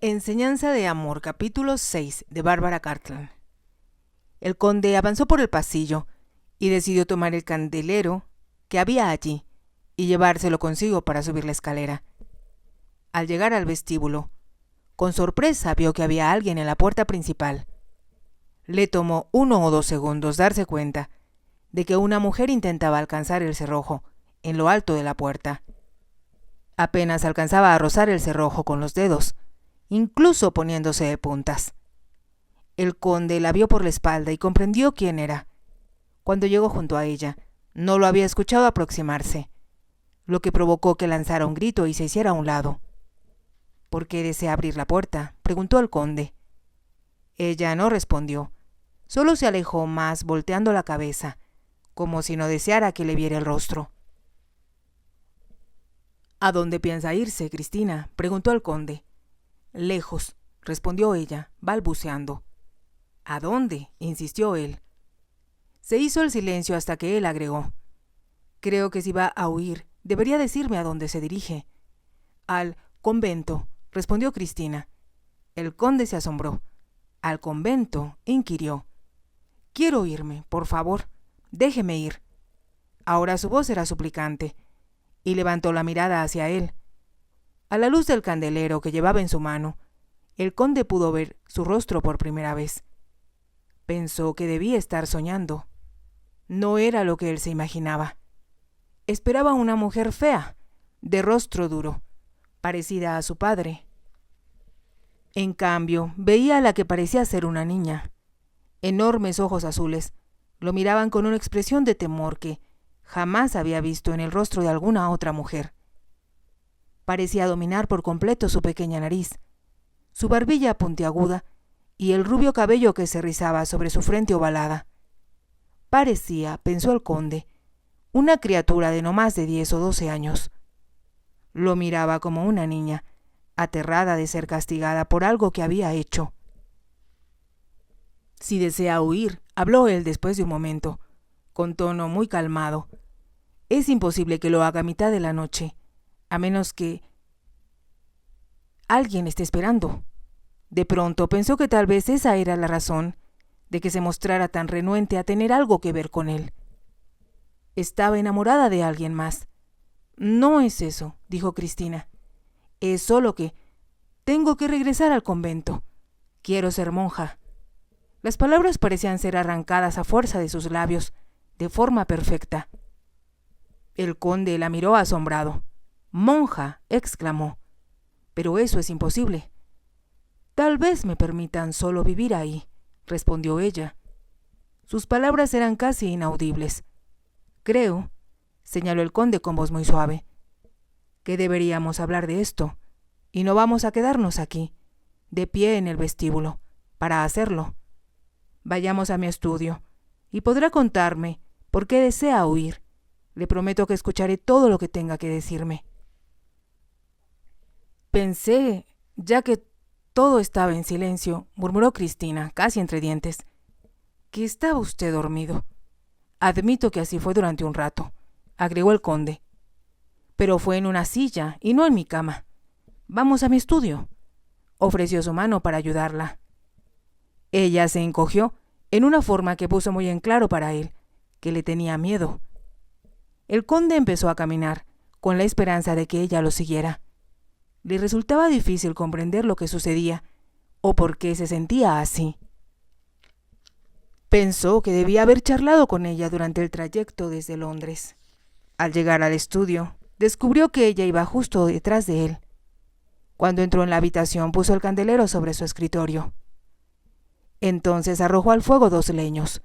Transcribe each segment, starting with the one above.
Enseñanza de amor, capítulo 6, de Bárbara Cartland. El conde avanzó por el pasillo y decidió tomar el candelero que había allí y llevárselo consigo para subir la escalera. Al llegar al vestíbulo, con sorpresa vio que había alguien en la puerta principal. Le tomó 1 o 2 segundos darse cuenta de que una mujer intentaba alcanzar el cerrojo en lo alto de la puerta. Apenas alcanzaba a rozar el cerrojo con los dedos, incluso poniéndose de puntas. El conde la vio por la espalda y comprendió quién era. Cuando llegó junto a ella, no lo había escuchado aproximarse, lo que provocó que lanzara un grito y se hiciera a un lado. ¿Por qué desea abrir la puerta?, preguntó el conde. Ella no respondió, solo se alejó más volteando la cabeza, como si no deseara que le viera el rostro. ¿A dónde piensa irse, Cristina?, preguntó el conde. Lejos, respondió ella, balbuceando. ¿A dónde?, insistió él. Se hizo el silencio hasta que él agregó. Creo que si va a huir, debería decirme a dónde se dirige. Al convento, respondió Cristina. El conde se asombró. ¿Al convento?, inquirió. Quiero irme, por favor, déjeme ir. Ahora su voz era suplicante, y levantó la mirada hacia él. A la luz del candelero que llevaba en su mano, el conde pudo ver su rostro por primera vez. Pensó que debía estar soñando. No era lo que él se imaginaba. Esperaba una mujer fea, de rostro duro, parecida a su padre. En cambio, veía a la que parecía ser una niña. Enormes ojos azules lo miraban con una expresión de temor que jamás había visto en el rostro de alguna otra mujer. Parecía dominar por completo su pequeña nariz, su barbilla puntiaguda y el rubio cabello que se rizaba sobre su frente ovalada. Parecía, pensó el conde, una criatura de no más de 10 o 12 años. Lo miraba como una niña, aterrada de ser castigada por algo que había hecho. Si desea huir, habló él después de un momento, con tono muy calmado. Es imposible que lo haga a mitad de la noche, a menos que alguien esté esperando. De pronto pensó que tal vez esa era la razón de que se mostrara tan renuente a tener algo que ver con él. Estaba enamorada de alguien más. No es eso, dijo Cristina. Es solo que tengo que regresar al convento. Quiero ser monja. Las palabras parecían ser arrancadas a fuerza de sus labios, de forma perfecta. El conde la miró asombrado. «Monja», exclamó. «Pero eso es imposible». «Tal vez me permitan solo vivir ahí», respondió ella. Sus palabras eran casi inaudibles. «Creo», señaló el conde con voz muy suave, «que deberíamos hablar de esto, y no vamos a quedarnos aquí, de pie en el vestíbulo, para hacerlo. Vayamos a mi estudio, y podrá contarme por qué desea huir. Le prometo que escucharé todo lo que tenga que decirme». «Pensé, ya que todo estaba en silencio», murmuró Cristina, casi entre dientes, «que estaba usted dormido». «Admito que así fue durante un rato», agregó el conde, «pero fue en una silla y no en mi cama. Vamos a mi estudio». Ofreció su mano para ayudarla. Ella se encogió en una forma que puso muy en claro para él que le tenía miedo. El conde empezó a caminar, con la esperanza de que ella lo siguiera. Le resultaba difícil comprender lo que sucedía, o por qué se sentía así. Pensó que debía haber charlado con ella durante el trayecto desde Londres. Al llegar al estudio, descubrió que ella iba justo detrás de él. Cuando entró en la habitación, puso el candelero sobre su escritorio. Entonces arrojó al fuego 2 leños,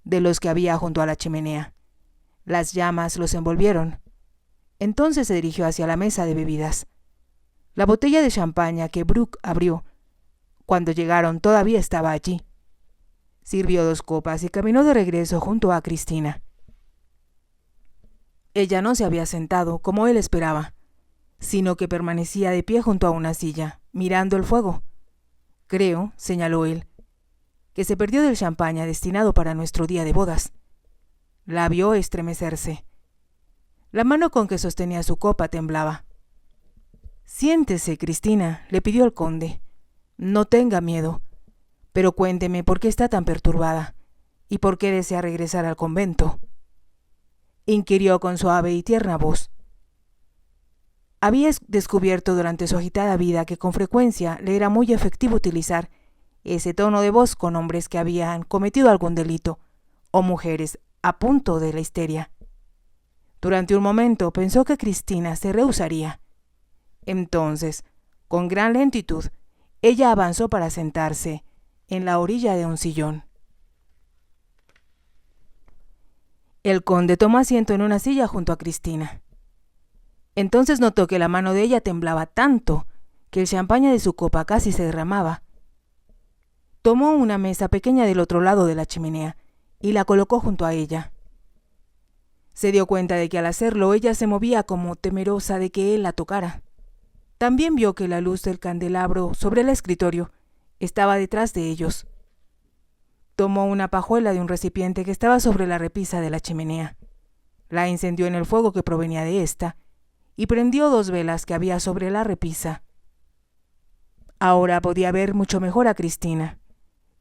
de los que había junto a la chimenea. Las llamas los envolvieron. Entonces se dirigió hacia la mesa de bebidas. La botella de champaña que Brooke abrió cuando llegaron todavía estaba allí. Sirvió 2 copas y caminó de regreso junto a Cristina. Ella no se había sentado como él esperaba, sino que permanecía de pie junto a una silla, mirando el fuego. «Creo», señaló él, «que se perdió del champaña destinado para nuestro día de bodas». La vio estremecerse. La mano con que sostenía su copa temblaba. Siéntese, Cristina, le pidió el conde. No tenga miedo, pero cuénteme por qué está tan perturbada y por qué desea regresar al convento, inquirió con suave y tierna voz. Había descubierto durante su agitada vida que con frecuencia le era muy efectivo utilizar ese tono de voz con hombres que habían cometido algún delito o mujeres a punto de la histeria. Durante un momento pensó que Cristina se rehusaría. Entonces, con gran lentitud, ella avanzó para sentarse en la orilla de un sillón. El conde tomó asiento en una silla junto a Cristina. Entonces notó que la mano de ella temblaba tanto que el champaña de su copa casi se derramaba. Tomó una mesa pequeña del otro lado de la chimenea y la colocó junto a ella. Se dio cuenta de que al hacerlo ella se movía como temerosa de que él la tocara. También vio que la luz del candelabro sobre el escritorio estaba detrás de ellos. Tomó una pajuela de un recipiente que estaba sobre la repisa de la chimenea. La encendió en el fuego que provenía de ésta y prendió 2 velas que había sobre la repisa. Ahora podía ver mucho mejor a Cristina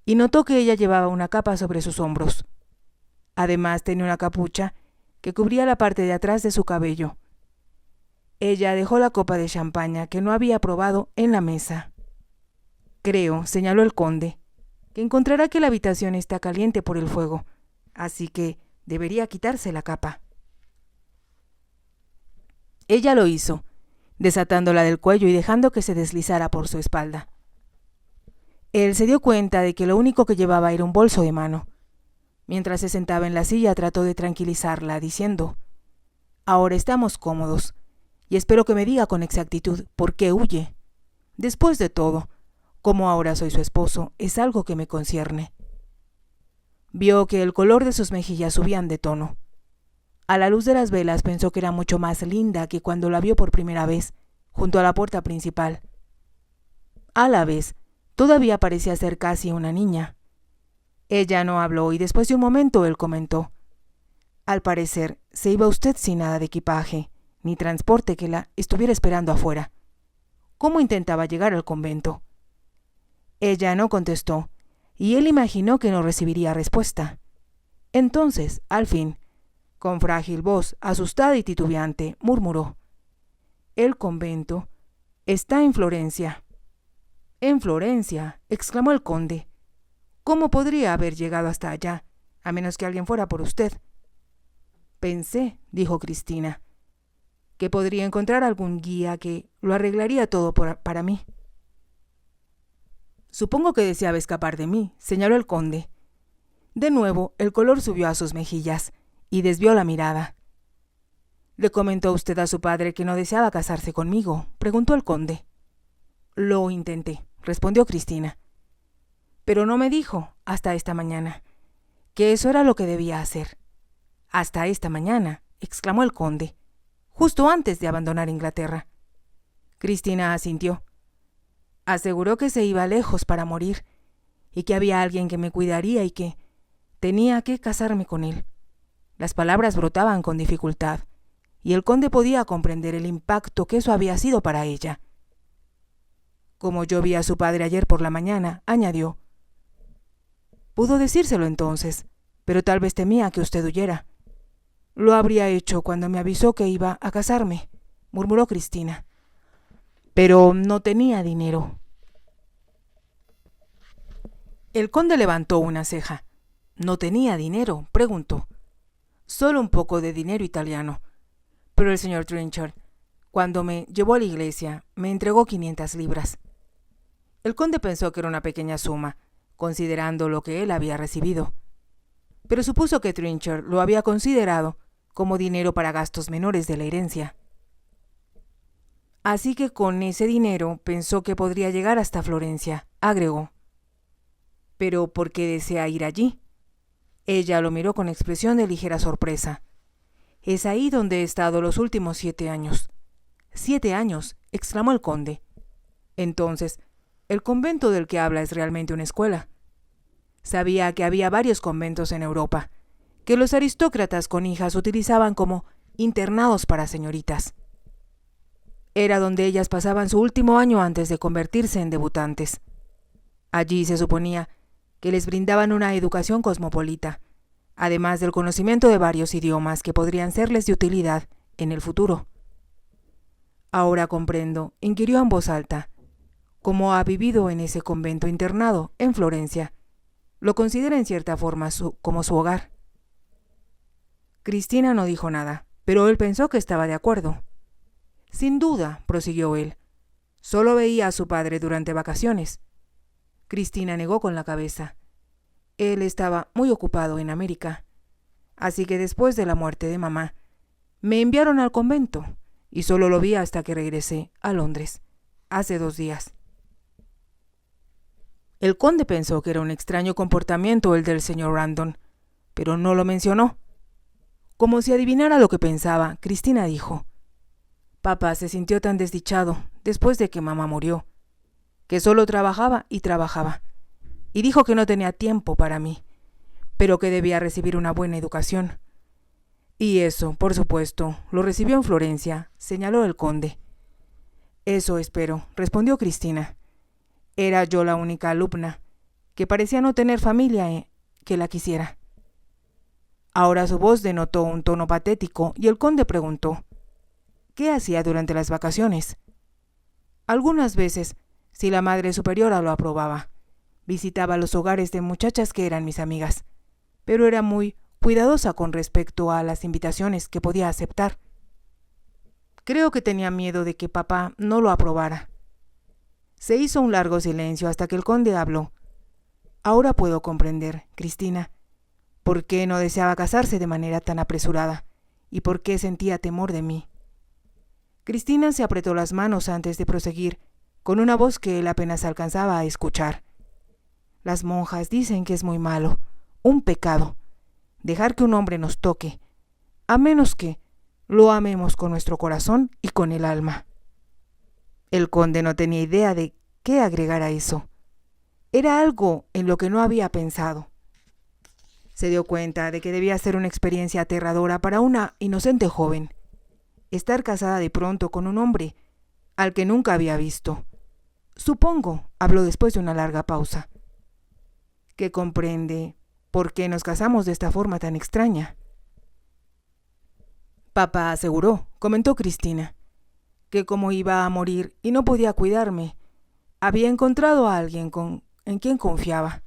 y notó que ella llevaba una capa sobre sus hombros. Además tenía una capucha que cubría la parte de atrás de su cabello. Ella dejó la copa de champaña que no había probado en la mesa. Creo, señaló el conde, que encontrará que la habitación está caliente por el fuego, así que debería quitarse la capa. Ella lo hizo, desatándola del cuello y dejando que se deslizara por su espalda. Él se dio cuenta de que lo único que llevaba era un bolso de mano. Mientras se sentaba en la silla trató de tranquilizarla, diciendo: «Ahora estamos cómodos, y espero que me diga con exactitud por qué huye. Después de todo, como ahora soy su esposo, es algo que me concierne». Vio que el color de sus mejillas subían de tono. A la luz de las velas pensó que era mucho más linda que cuando la vio por primera vez, junto a la puerta principal. A la vez, todavía parecía ser casi una niña. Ella no habló y después de un momento él comentó: «Al parecer, se iba usted sin nada de equipaje, ni transporte que la estuviera esperando afuera. ¿Cómo intentaba llegar al convento?». Ella no contestó, y él imaginó que no recibiría respuesta. Entonces, al fin, con frágil voz, asustada y titubeante, murmuró: «El convento está en Florencia». «¿En Florencia?», exclamó el conde. «¿Cómo podría haber llegado hasta allá, a menos que alguien fuera por usted?». «Pensé», dijo Cristina, «que podría encontrar algún guía que lo arreglaría todo para mí». «Supongo que deseaba escapar de mí», señaló el conde. De nuevo el color subió a sus mejillas y desvió la mirada. «¿Le comentó usted a su padre que no deseaba casarse conmigo?», preguntó el conde. «Lo intenté», respondió Cristina. «Pero no me dijo, hasta esta mañana, que eso era lo que debía hacer». «Hasta esta mañana», exclamó el conde, «justo antes de abandonar Inglaterra». Cristina asintió. Aseguró que se iba lejos para morir, y que había alguien que me cuidaría y que tenía que casarme con él. Las palabras brotaban con dificultad, y el conde podía comprender el impacto que eso había sido para ella. «Como yo vi a su padre ayer por la mañana», añadió. «Pudo decírselo entonces, pero tal vez temía que usted huyera». «Lo habría hecho cuando me avisó que iba a casarme», murmuró Cristina. «Pero no tenía dinero». El conde levantó una ceja. «¿No tenía dinero?», preguntó. «Solo un poco de dinero italiano. Pero el señor Trenchard, cuando me llevó a la iglesia, me entregó 500 libras». El conde pensó que era una pequeña suma, considerando lo que él había recibido, pero supuso que Trenchard lo había considerado como dinero para gastos menores de la herencia. Así que con ese dinero pensó que podría llegar hasta Florencia, agregó. «¿Pero por qué desea ir allí?». Ella lo miró con expresión de ligera sorpresa. «Es ahí donde he estado los últimos 7 años». «¿7 años?», exclamó el conde. «Entonces, el convento del que habla es realmente una escuela». Sabía que había varios conventos en Europa, que los aristócratas con hijas utilizaban como internados para señoritas. Era donde ellas pasaban su último año antes de convertirse en debutantes. Allí se suponía que les brindaban una educación cosmopolita, además del conocimiento de varios idiomas que podrían serles de utilidad en el futuro. Ahora comprendo, inquirió en voz alta, cómo ha vivido en ese convento internado en Florencia. Lo considera en cierta forma como su hogar. Cristina no dijo nada, pero él pensó que estaba de acuerdo. Sin duda, prosiguió él, solo veía a su padre durante vacaciones. Cristina negó con la cabeza. Él estaba muy ocupado en América. Así que después de la muerte de mamá, me enviaron al convento y solo lo vi hasta que regresé a Londres, hace 2 días. El conde pensó que era un extraño comportamiento el del señor Randon, pero no lo mencionó. Como si adivinara lo que pensaba, Cristina dijo: Papá se sintió tan desdichado después de que mamá murió, que solo trabajaba y trabajaba, y dijo que no tenía tiempo para mí, pero que debía recibir una buena educación. Y eso, por supuesto, lo recibió en Florencia, señaló el conde. Eso espero, respondió Cristina. Era yo la única alumna, que parecía no tener familia que la quisiera. Ahora su voz denotó un tono patético y el conde preguntó: ¿qué hacía durante las vacaciones? Algunas veces, si la madre superiora lo aprobaba, visitaba los hogares de muchachas que eran mis amigas, pero era muy cuidadosa con respecto a las invitaciones que podía aceptar. Creo que tenía miedo de que papá no lo aprobara. Se hizo un largo silencio hasta que el conde habló. Ahora puedo comprender, Cristina, por qué no deseaba casarse de manera tan apresurada y por qué sentía temor de mí. Cristina se apretó las manos antes de proseguir, con una voz que él apenas alcanzaba a escuchar. Las monjas dicen que es muy malo, un pecado, dejar que un hombre nos toque, a menos que lo amemos con nuestro corazón y con el alma. El conde no tenía idea de qué agregar a eso. Era algo en lo que no había pensado. Se dio cuenta de que debía ser una experiencia aterradora para una inocente joven, estar casada de pronto con un hombre al que nunca había visto. Supongo, habló después de una larga pausa, que comprende por qué nos casamos de esta forma tan extraña. Papá aseguró, comentó Cristina, que como iba a morir y no podía cuidarme, había encontrado a alguien en quien confiaba,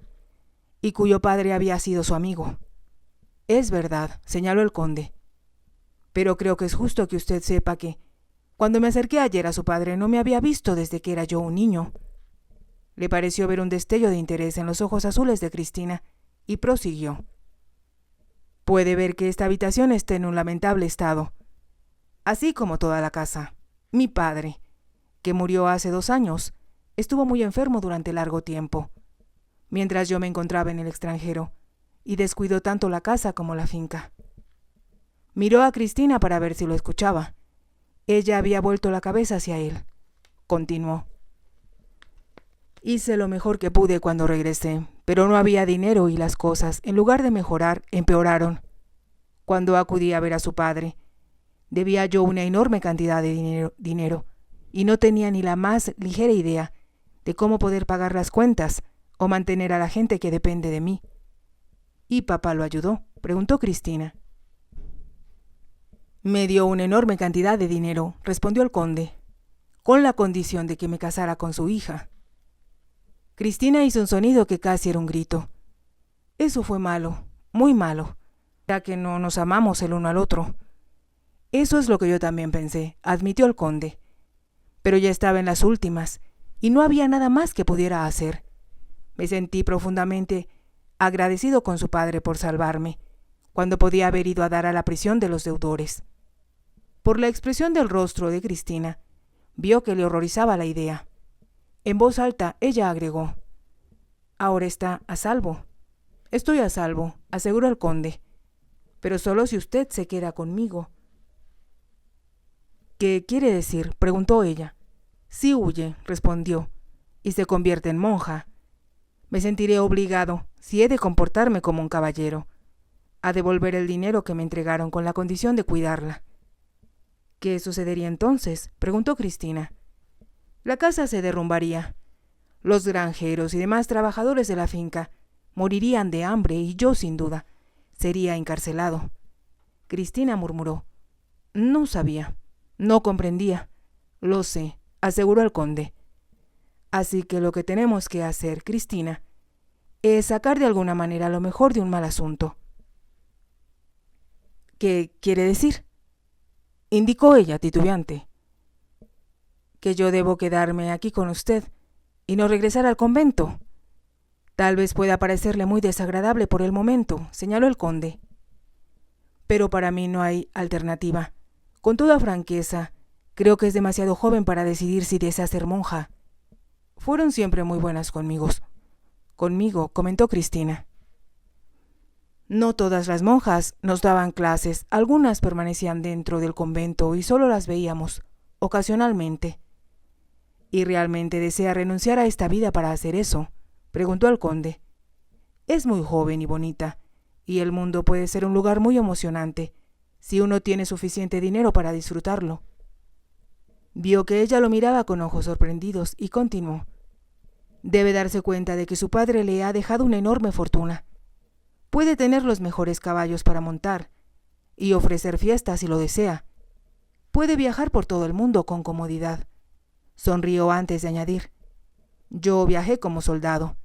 y cuyo padre había sido su amigo. Es verdad, señaló el conde, pero creo que es justo que usted sepa que, cuando me acerqué ayer a su padre, no me había visto desde que era yo un niño. Le pareció ver un destello de interés en los ojos azules de Cristina, y prosiguió: puede ver que esta habitación está en un lamentable estado, así como toda la casa. Mi padre, que murió hace 2 años, estuvo muy enfermo durante largo tiempo, mientras yo me encontraba en el extranjero, y descuidó tanto la casa como la finca. Miró a Cristina para ver si lo escuchaba. Ella había vuelto la cabeza hacia él. Continuó: hice lo mejor que pude cuando regresé, pero no había dinero y las cosas, en lugar de mejorar, empeoraron. Cuando acudí a ver a su padre, debía yo una enorme cantidad de dinero y no tenía ni la más ligera idea de cómo poder pagar las cuentas o mantener a la gente que depende de mí. ¿Y papá lo ayudó?, preguntó Cristina. Me dio una enorme cantidad de dinero, respondió el conde, con la condición de que me casara con su hija. Cristina hizo un sonido que casi era un grito. Eso fue malo, muy malo, ya que no nos amamos el uno al otro. Eso es lo que yo también pensé, admitió el conde. Pero ya estaba en las últimas, y no había nada más que pudiera hacer. Me sentí profundamente agradecido con su padre por salvarme, cuando podía haber ido a dar a la prisión de los deudores. Por la expresión del rostro de Cristina, vio que le horrorizaba la idea. En voz alta, ella agregó: ahora está a salvo. Estoy a salvo, aseguró el conde, pero solo si usted se queda conmigo. ¿Qué quiere decir?, preguntó ella. Si huye, respondió, y se convierte en monja, me sentiré obligado, si he de comportarme como un caballero, a devolver el dinero que me entregaron con la condición de cuidarla. ¿Qué sucedería entonces?, preguntó Cristina. La casa se derrumbaría. Los granjeros y demás trabajadores de la finca morirían de hambre y yo, sin duda, sería encarcelado. Cristina murmuró. No sabía, no comprendía. Lo sé, aseguró el conde. Así que lo que tenemos que hacer, Cristina, es sacar de alguna manera lo mejor de un mal asunto. ¿Qué quiere decir?, indicó ella titubeante. Que yo debo quedarme aquí con usted y no regresar al convento. Tal vez pueda parecerle muy desagradable por el momento, señaló el conde. Pero para mí no hay alternativa. Con toda franqueza, creo que es demasiado joven para decidir si desea ser monja. Fueron siempre muy buenas conmigo, comentó Cristina. No todas las monjas nos daban clases, algunas permanecían dentro del convento y solo las veíamos, ocasionalmente. ¿Y realmente desea renunciar a esta vida para hacer eso?, preguntó el conde. Es muy joven y bonita, y el mundo puede ser un lugar muy emocionante, si uno tiene suficiente dinero para disfrutarlo. Vio que ella lo miraba con ojos sorprendidos y continuó. Debe darse cuenta de que su padre le ha dejado una enorme fortuna. Puede tener los mejores caballos para montar y ofrecer fiestas si lo desea. Puede viajar por todo el mundo con comodidad. Sonrió antes de añadir. Yo viajé como soldado,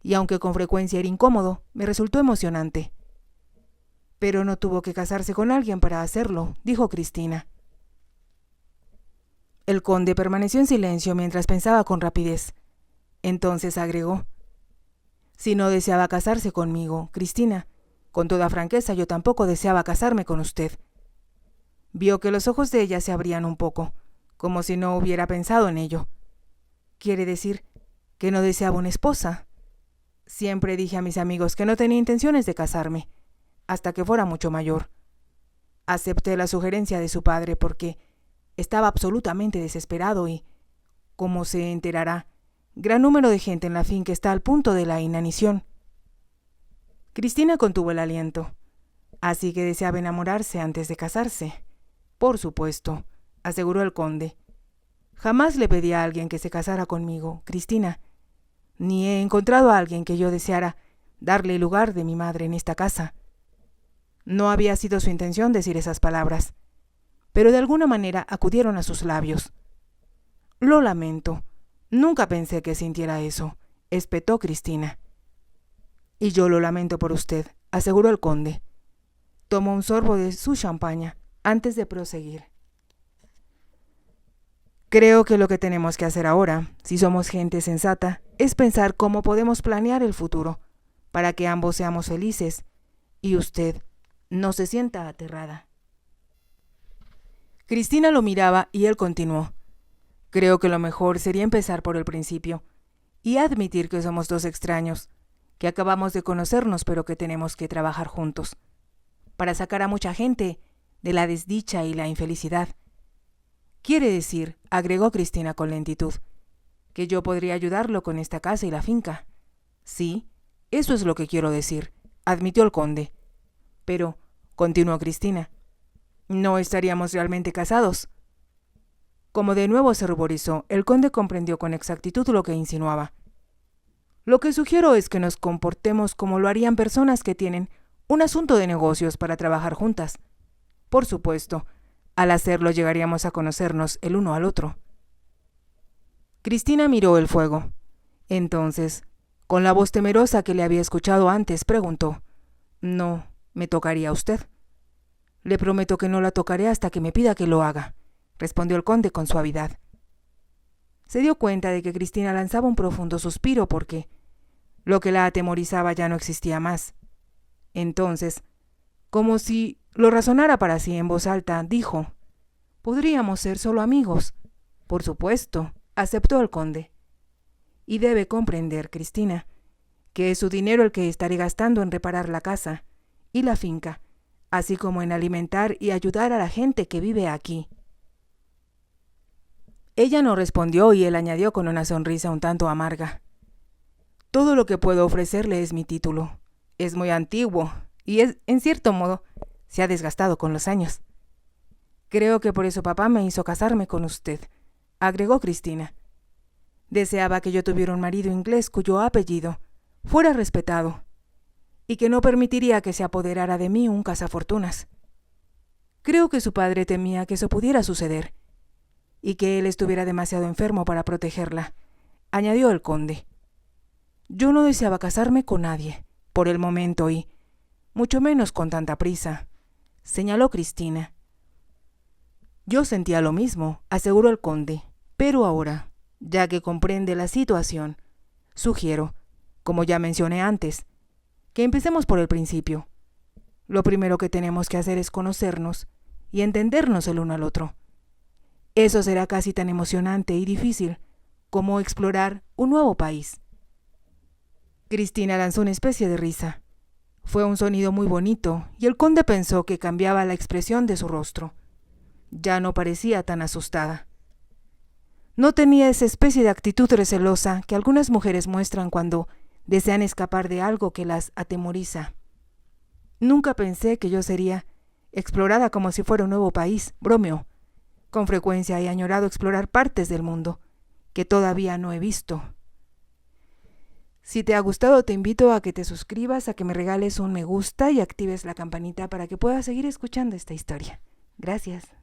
y aunque con frecuencia era incómodo, me resultó emocionante. Pero no tuvo que casarse con alguien para hacerlo, dijo Cristina. El conde permaneció en silencio mientras pensaba con rapidez. Entonces agregó. Si no deseaba casarse conmigo, Cristina, con toda franqueza yo tampoco deseaba casarme con usted. Vio que los ojos de ella se abrían un poco, como si no hubiera pensado en ello. ¿Quiere decir que no deseaba una esposa? Siempre dije a mis amigos que no tenía intenciones de casarme, hasta que fuera mucho mayor. Acepté la sugerencia de su padre porque estaba absolutamente desesperado y, como se enterará, gran número de gente en la finca está al punto de la inanición. Cristina contuvo el aliento. Así que deseaba enamorarse antes de casarse. Por supuesto, aseguró el conde. Jamás le pedí a alguien que se casara conmigo, Cristina, ni he encontrado a alguien que yo deseara darle el lugar de mi madre en esta casa. No había sido su intención decir esas palabras, pero de alguna manera acudieron a sus labios. Lo lamento. Nunca pensé que sintiera eso, espetó Cristina. Y yo lo lamento por usted, aseguró el conde. Tomó un sorbo de su champaña antes de proseguir. Creo que lo que tenemos que hacer ahora, si somos gente sensata, es pensar cómo podemos planear el futuro, para que ambos seamos felices, y usted no se sienta aterrada. Cristina lo miraba y él continuó. Creo que lo mejor sería empezar por el principio y admitir que somos dos extraños, que acabamos de conocernos pero que tenemos que trabajar juntos, para sacar a mucha gente de la desdicha y la infelicidad. Quiere decir, agregó Cristina con lentitud, que yo podría ayudarlo con esta casa y la finca. Sí, eso es lo que quiero decir, admitió el conde. Pero, continuó Cristina, ¿no estaríamos realmente casados? Como de nuevo se ruborizó, el conde comprendió con exactitud lo que insinuaba. Lo que sugiero es que nos comportemos como lo harían personas que tienen un asunto de negocios para trabajar juntas. Por supuesto, al hacerlo llegaríamos a conocernos el uno al otro. Cristina miró el fuego. Entonces, con la voz temerosa que le había escuchado antes, preguntó: «No, me tocaría a usted». «Le prometo que no la tocaré hasta que me pida que lo haga», respondió el conde con suavidad. Se dio cuenta de que Cristina lanzaba un profundo suspiro porque lo que la atemorizaba ya no existía más. Entonces, como si lo razonara para sí en voz alta, dijo: «Podríamos ser solo amigos». «Por supuesto», aceptó el conde. «Y debe comprender, Cristina, que es su dinero el que estaré gastando en reparar la casa y la finca, así como en alimentar y ayudar a la gente que vive aquí». Ella no respondió y él añadió con una sonrisa un tanto amarga: «Todo lo que puedo ofrecerle es mi título. Es muy antiguo y en cierto modo, se ha desgastado con los años». Creo que por eso papá me hizo casarme con usted, agregó Cristina. Deseaba que yo tuviera un marido inglés cuyo apellido fuera respetado y que no permitiría que se apoderara de mí un cazafortunas. Creo que su padre temía que eso pudiera suceder y que él estuviera demasiado enfermo para protegerla, añadió el conde. Yo no deseaba casarme con nadie, por el momento, y mucho menos con tanta prisa, señaló Cristina. Yo sentía lo mismo, aseguró el conde, pero ahora, ya que comprende la situación, sugiero, como ya mencioné antes, que empecemos por el principio. Lo primero que tenemos que hacer es conocernos y entendernos el uno al otro. Eso será casi tan emocionante y difícil como explorar un nuevo país. Cristina lanzó una especie de risa. Fue un sonido muy bonito y el conde pensó que cambiaba la expresión de su rostro. Ya no parecía tan asustada. No tenía esa especie de actitud recelosa que algunas mujeres muestran cuando desean escapar de algo que las atemoriza. Nunca pensé que yo sería explorada como si fuera un nuevo país, bromeó. Con frecuencia he añorado explorar partes del mundo que todavía no he visto. Si te ha gustado, te invito a que te suscribas, a que me regales un me gusta y actives la campanita para que puedas seguir escuchando esta historia. Gracias.